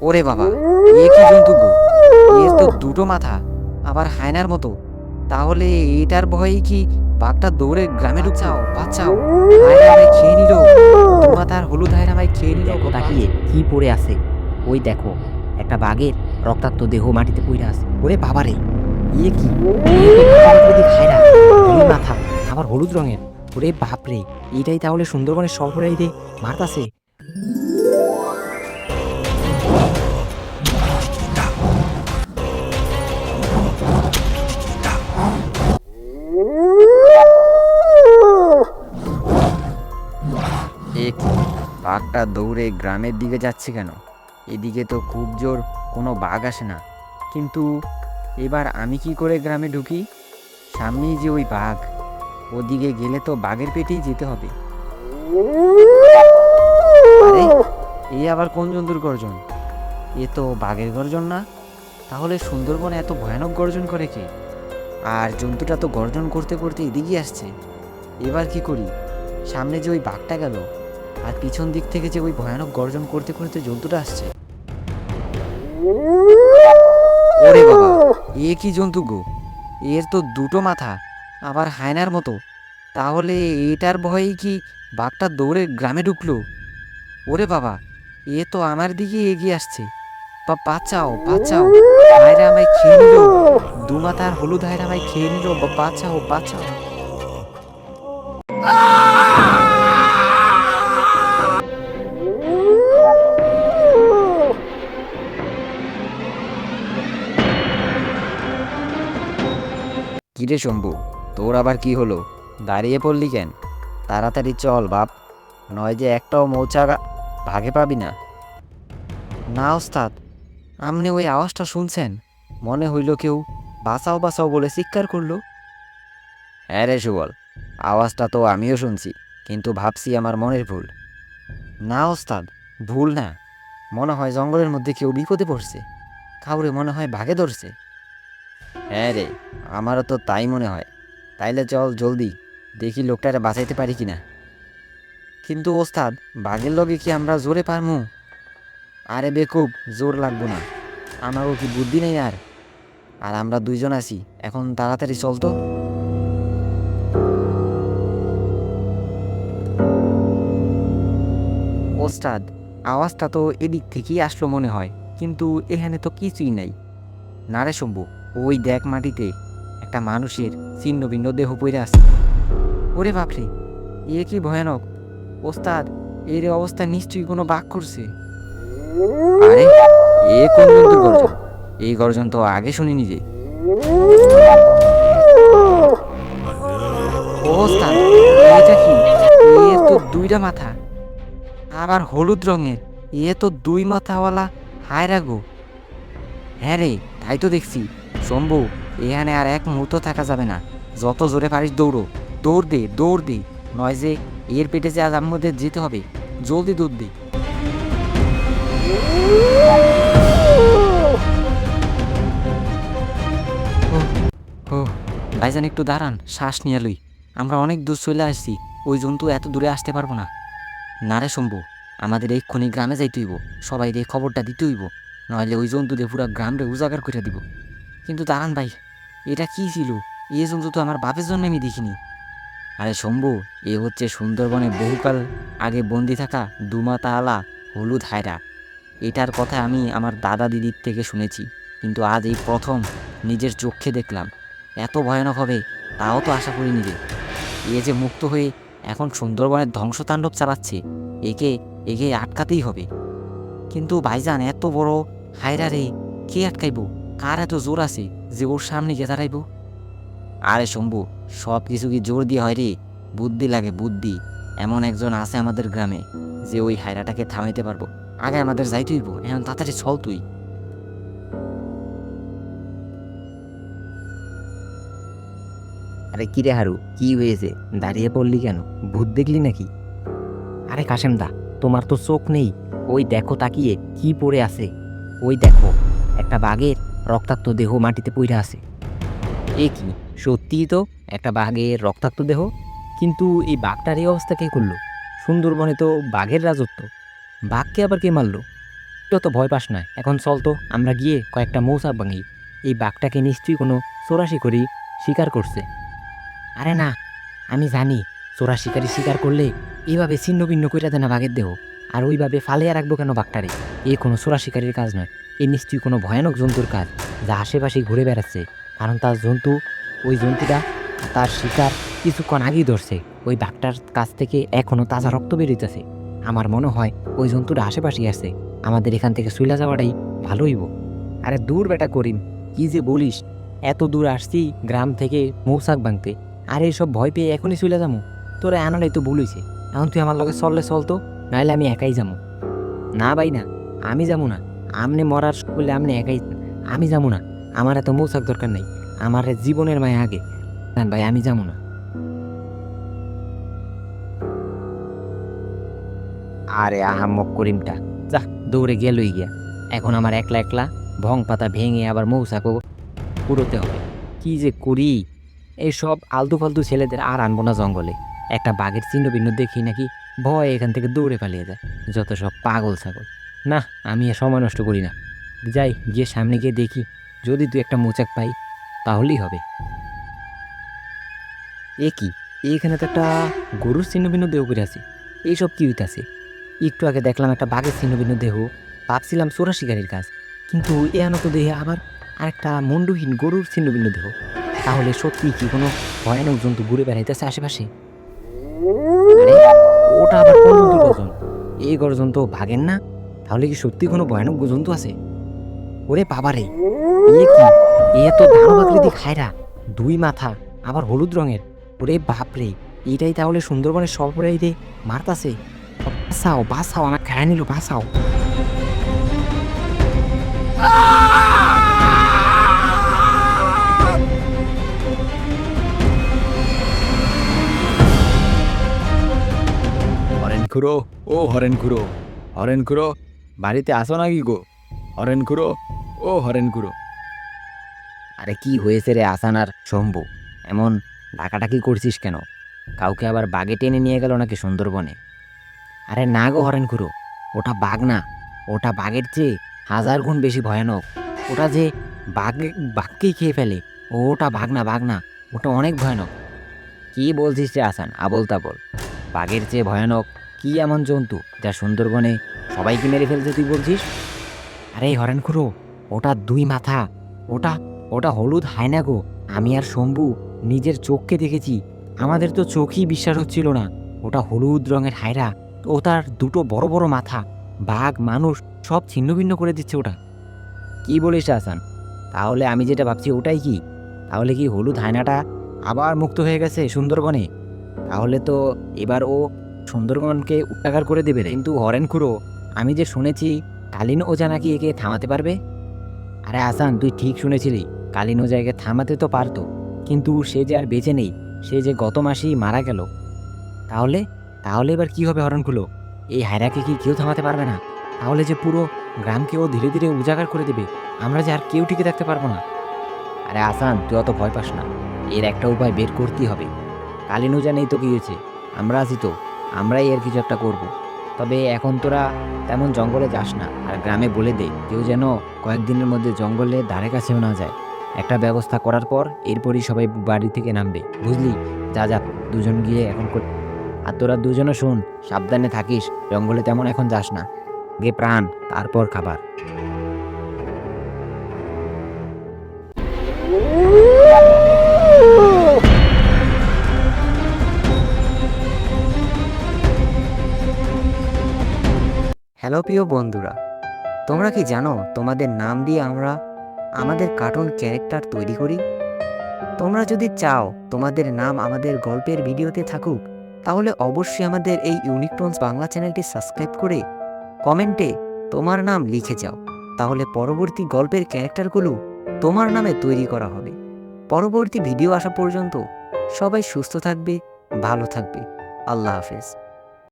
ওরে বাবা, এ কি জন্তু গো? এর তো দুটো মাথা, আবার হায়নার মতো। তাহলে এটার ভয়ে কি বাঘটা দৌড়ে গ্রামে ঢুকছাও? বাঁচাও, হায়না আমায় খেয়ে নিল। দু মাথার হলুদ হায়না আমায় খেয়ে নিল। দেখো তাকিয়ে কি পড়ে আছে। ওই দেখো, একটা বাঘের রক্তাক্ত দেহ মাটিতে পড়ে আছে। ওরে বাবারে, ইয়ে কি, এ তো প্রাকৃতিক হায়রা, দুই মাথা, আবার হলুদ রঙের। ওরে বাপরে, এটাই তাহলে সুন্দরবনের সর্বরাইদে মারতাছে। এ কি, বাঘটা দৌড়ে গ্রামের দিকে যাচ্ছে কেন? এদিকে তো খুব জোর কোনো বাঘ আসে না। কিন্তু এবার আমি কি করে গ্রামে ঢুকি? সামনেই যে ওই বাঘ, ওদিকে গেলে তো বাঘের পেটেই যেতে হবে। আরে, এ আবার কোন জন্তুর গর্জন? এ তো বাঘের গর্জন না। তাহলে সুন্দরবনে এত ভয়ানক গর্জন করে কে? আর জন্তুটা তো গর্জন করতে করতে এদিকে আসছে। এবার কি করি? সামনে যে ওই বাঘটা গেল, আর পিছন দিক থেকে যে ওই ভয়ানক গর্জন করতে করতে জন্তুটা আসছে। ওরে বাবা, এ কি জন্তু গো? এর তো দুটো মাথা, আবার হায়নার মতো। তাহলে এটার ভয়েই কি বাঘটা দৌড়ে গ্রামে ঢুকলো? ওরে বাবা, এ তো আমার দিকে এগিয়ে আসছে। বাঁচাও, বাঁচাও, হায়রা আমায় খেয়ে নিল। দু মাথার হলুদ হায়রা আমায় খেয়ে নিল। বাঁচাও, বাঁচাও। কিরে শম্ভু, তোর আবার কি হলো? দাঁড়িয়ে পড়লি কেন? তাড়াতাড়ি চল বাপ, নয় যে একটাও মৌচাক ভাগে পাবি না। না ওস্তাদ, আপনি ওই আওয়াজটা শুনছেন? মনে হইল কেউ বাঁচাও বাঁচাও বলে চিৎকার করলো। হ্যাঁ রে সুবল, আওয়াজটা তো আমিও শুনছি, কিন্তু ভাবছি আমার মনের ভুল। না ওস্তাদ, ভুল না। মনে হয় জঙ্গলের মধ্যে কেউ বিপদে পড়ছে, কাউরে মনে হয় বাঘে ধরছে। হ্যাঁ রে, আমারও তো তাই মনে হয়। তাইলে চল জলদি, দেখি লোকটারে বাঁচাইতে পারি কিনা। কিন্তু ওস্তাদ, বাঘের লগে কি আমরা জোরে পারমু? আরে বেকুব, জোর লাগবো না। আমারও কি বুদ্ধি নেই আর? আর আমরা দুইজন আছি, এখন তাড়াতাড়ি চল তো। ওস্তাদ, আওয়াজটা তো এদিক থেকেই আসলো মনে হয়, কিন্তু এখানে তো কিছুই নাই। না রে শম্ভু, ওই দেখ মাটিতে একটা মানুষের ছিন্ন ভিন্ন দেহ পড়ে আছে। ওরে বাপরে, এ কি ভয়ানক! ওস্তাদ, এর অবস্থা নিশ্চয়ই কোনো বাঘ করছে। আরে, এ কোন জন্তুর গর্জন? এই গর্জন তো আগে শুনিনি যে। ও ওস্তাদ, এটা কি? এর তো দুইটা মাথা, আবার হলুদ রঙের। এ তো দুই মাথাওয়ালা হায়রা গো। হ্যাঁ রে, তাই তো দেখছি। শম্ভু, এখানে আর এক মুহূর্ত থাকা যাবে না। যত জোরে পারিস দৌড়ো, দৌড় দে, দৌড় দে। নয় যে এর পেটে যে আজ আমাদের যেতে হবে। জলদি দৌড় দে। ও, ও, ভাইজান একটু দাঁড়ান, শ্বাস নিয়ে লই। আমরা অনেক দূর চলে আসছি, ওই জন্তু এত দূরে আসতে পারবো না। না রে শম্ভু, আমাদের এক্ষুনি গ্রামে যাইতে হইব। সবাই রে খবরটা দিতে হইব, নইলে ওই জন্তু দিয়ে পুরা গ্রামরে উজাগার করে দিব। কিন্তু দাঁড়ান ভাই, এটা কি ছিল? এ জন্তু তো আমার বাপের জন্য আমি দেখিনি। আরে শম্ভু, এ হচ্ছে সুন্দরবনে বহুকাল আগে বন্দি থাকা দুমাতা আলা হলুদ হায়রা। এটার কথা আমি আমার দাদা দিদির থেকে শুনেছি, কিন্তু আজ এই প্রথম নিজের চোখে দেখলাম। এত ভয়ানক হবে তাও তো আশা করিনি রে। এ যে মুক্ত হয়ে এখন সুন্দরবনের ধ্বংসতাণ্ডব চালাচ্ছে, একে একে আটকাতেই হবে। কিন্তু ভাইজান, এত বড় হায়রা রে কে আটকাইব? কার এত জোর আছে যে ওর সামনে গিয়ে দাঁড়াইব? আরে শম্ভু, সব কিছু কি জোর দিয়ে হয় রে? বুদ্ধি লাগে, বুদ্ধি। এমন একজন আছে আমাদের গ্রামে, যে ওই হায়রাটাকে থামাইতে পারবো। আগে আমাদের যাইতে হইব, এখন তাড়াতাড়ি চল তুই। আরে কিরে হারু, কি হয়েছে? দাঁড়িয়ে পড়লি কেন? ভূত দেখলি নাকি? আরে কাশেম দা, তোমার তো চোখ নেই। ওই দেখো তাকিয়ে কি পড়ে আছে। ওই দেখো, একটা বাঘের রক্তাক্ত দেহ মাটিতে পড়ে আছে। এ কি, সত্যিই তো একটা বাঘের রক্তাক্ত দেহ। কিন্তু এই বাঘটার এই অবস্থা কে করলো? সুন্দরবনে তো বাঘের রাজত্ব, বাঘকে আবার কে মারলো? তো ভয় পাস না, এখন চল তো আমরা গিয়ে কয়েকটা মৌচাক ভাঙি। এই বাঘটাকে নিশ্চয়ই কোনো চোরাশি করি শিকার করছে। আরে না, আমি জানি চোরা শিকারি শিকার করলে এইভাবে ছিন্ন ভিন্ন কইরা দেয় না বাঘের দেহ। আর ওইভাবে ফালিয়া রাখবো কেন বাঘটারে? এ কোনো চোরা শিকারির কাজ নয়, এ নিশ্চয়ই কোনো ভয়ানক জন্তুর কাজ, যা আশেপাশে ঘুরে বেড়াচ্ছে। কারণ তার জন্তু, ওই জন্তুটা তার শিকার কিছুক্ষণ আগেই ধরছে। ওই বাঘটার কাছ থেকে এখনো তাজা রক্ত বেরিয়েছে। আমার মনে হয় ওই জন্তুটা আশেপাশেই আছে। আমাদের এখান থেকে চইলা যাওয়াটাই ভালো হইব। আরে দূর বেটা করিম, কি যে বলিস! এত দূর আসছি গ্রাম থেকে মৌচাক ভাঙতে, আর এইসব ভয় পেয়ে এখনই চলে যাবো? তোরা আনালাই তো ভুল হইছে। এখন তুই আমার লগে চললে চলতো, নাহলে আমি একাই যাবো। না ভাই না, আমি যাবো না। আমনে মরার বলে আমনে একাই, আমি যাবো না। আমার এত মৌচাক দরকার নেই, আমার জীবনের মায়া আগে। না ভাই, আমি যাবো না। আরে আহাম্মক করিমটা যা, দৌড়ে গেলই গিয়া। এখন আমার একলা একলা ভং পাতা ভেঙে আবার মৌচাকও পুরোতে হবে। কি যে করি! এইসব আলতু ফালতু ছেলেদের আর আনবো না জঙ্গলে। একটা বাঘের চিহ্ন ভিন্ন দেখি নাকি ভয় এখান থেকে দৌড়ে পালিয়ে যায়। যত সব পাগল ছাগল। না, আমি এ সময় নষ্ট করি না। যাই, গিয়ে সামনে গিয়ে দেখি, যদি তুই একটা মোচাক পাই তাহলেই হবে। এ কি, এইখানে তো একটা গরুর ছিন্ন ভিন্ন দেহ করে আছে। এইসব কি হইতাছে? একটু আগে দেখলাম একটা বাঘের ছিন্ন ভিন্ন দেহ, ভাবছিলাম চোরা শিকারির কাজ, কিন্তু এখানে তো দেহে আবার আরেকটা মুন্ডুহীন গরুর ছিন্ন ভিন্ন দেহ। তাহলে সত্যি কি কোনো ভয়ানক জন্তু ঘুরে বেড়াইতেছে আশেপাশে? আরে, ওটা আবার কোন জন্তুর গর্জন? এই গর্জন তো ভাগেন না। তাহলে কি সত্যি কোনো ভয়ানক জন্তু আছে? ওরে বাবারে, এ কি! এ তো দানব আকৃতি খায়রা, দুই মাথা, আবার হলুদ রঙের। ওরে বাপরে, এইটাই তাহলে সুন্দরবনের সর্বরাই রে মারতাছে। বাঁচাও বাঁচাও, আমার খায় নিল, বাঁচাও! হরেন খুড়ো, ও হরেন খুড়ো, হরেন খুড়ো, বাড়িতে আসো নাকি গো? হরেন খুড়ো, ও হরেন খুড়ো। আরে কি হয়েছে রে আসান আর শম্ভু? এমন ডাকাডাকি করছিস কেন? কাউকে আবার বাগে টেনে নিয়ে গেল নাকি সুন্দরবনে? আরে না গো হরেন খুড়ো, ওটা বাঘ না। ওটা বাঘের চেয়ে 1000 গুণ বেশি ভয়ানক। ওটা যে বাঘকেই খেয়ে ফেলে। ওটা বাঘ না, বাঘ না, ওটা অনেক ভয়ানক। কি বলছিস রে আসান, আবল তাবল! বাঘের চেয়ে ভয়ানক কি এমন জন্তু যা সুন্দরবনে সবাইকে মেরে ফেলছে তুই বলছিস? আরে হরেন খুড়ো, ওটা 2 মাথা। ওটা ওটা হলুদ হায়না গো। আমি আর শম্ভু নিজের চোখকে দেখেছি। আমাদের তো চোখই বিশ্বাস হচ্ছিল না। ওটা হলুদ রঙের হায়রা, ও তার দুটো বড় বড় মাথা। বাঘ মানুষ সব ছিন্ন ভিন্ন করে দিচ্ছে ওটা। কি বলিস আসান? তাহলে আমি যেটা ভাবছি ওটাই কি? তাহলে কি হলুদ হায়নাটা আবার মুক্ত হয়ে গেছে সুন্দরবনে? তাহলে তো এবার ও সুন্দরবনকে উত্তাকার করে দেবে রে। কিন্তু হরেন খুড়ো, আমি যে শুনেছি কালীন ওঝা নাকি একে থামাতে পারবে। আরে আসান, তুই ঠিক শুনেছিলি। কালীন ওঝা একে থামাতে তো পারতো, কিন্তু সে যে আর বেঁচে নেই। সে যে গত মাসেই মারা গেল। তাহলে তাহলে এবার কি হবে হরেন খুড়ো? এই হায়রাকে কি কেউ থামাতে পারবে না? তাহলে যে পুরো গ্রামকে ও ধীরে ধীরে উজাগার করে দেবে। আমরা যে আর কেউ টিকে থাকতে পারবো না। আরে আসান, তুই অত ভয় পাস না। এর একটা উপায় বের করতেই হবে। কালীন ওঝা নেই তো কি হয়েছে? আমরা আছি তো, আমরাই এর কিছু একটা করব। তবে এখন তোরা তেমন জঙ্গলে যাস না, আর গ্রামে বলে দে কেউ যেন কয়েকদিনের মধ্যে জঙ্গলে ধারে কাছেও না যায়। একটা ব্যবস্থা করার পর এরপরই সবাই বাড়ি থেকে নামবে, বুঝলি? যা যা, দুজন গিয়ে এখন আর তোরা দুজনও শোন, সাবধানে থাকিস, জঙ্গলে তেমন এখন যাস না। গে প্রাণ, তারপর খাবার। হ্যালো প্রিয় বন্ধুরা, তোমরা কি জানো তোমাদের নাম দিয়ে আমরা আমাদের কার্টুন ক্যারেক্টার তৈরি করি? তোমরা যদি চাও তোমাদের নাম আমাদের গল্পের ভিডিওতে থাকুক, তাহলে অবশ্যই আমাদের এই ইউনিকটনস বাংলা চ্যানেলটি সাবস্ক্রাইব করে কমেন্টে তোমার নাম লিখে যাও। তাহলে পরবর্তী গল্পের ক্যারেক্টারগুলো তোমার নামে তৈরি করা হবে। পরবর্তী ভিডিও আসা পর্যন্ত সবাই সুস্থ থাকবে, ভালো থাকবে। আল্লাহ হাফেজ।